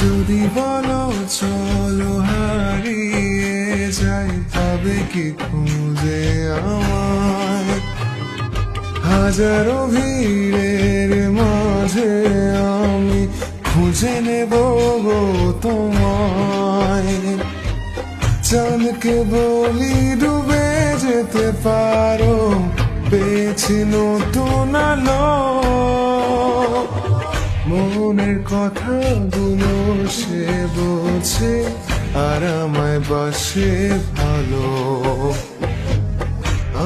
যদি বলো চলো হারিয়ে যাই, তবে কি খুঁজে আমায়? হাজারো ভিড়ের মাঝে আমি খুঁজে নেব গো তোমায়। চাঁদকে বলি ডুবে যেতে পারো, পেয়েছি নতুন আলো। মনের কথাগুলো সে বোঝে, আর আমায় বাসে ভালো।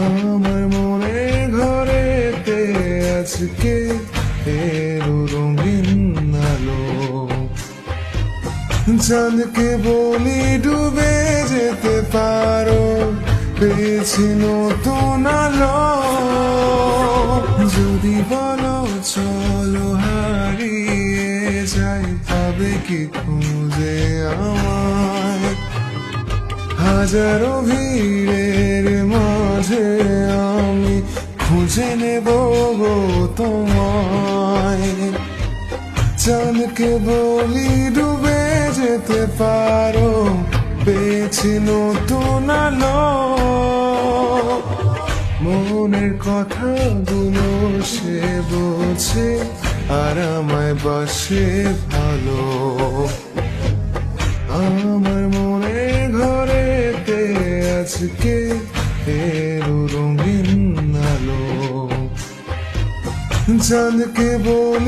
আমার মনের ঘরেতে আজকে এলো রঙিন আলো। চাঁদকে বলি ডুবে যেতে পারো, পেয়েছি নতুন আলো। যদি বলো চলো হারিয়ে যাই, তবে কি খুঁজে আমায়? হাজারো ভিড়ের মাঝে আমি খুঁজে নেব গো তোমায়। চাঁদকে বলি ডুবে যেতে পারো, পেয়েছি নতুন আলো। মনের কথাগুলো সে বোঝে, আর আমায় বাসে ভালো। আমার মনের ঘরেতে আজকে এলো রঙিন আলো। চাঁদকে বলি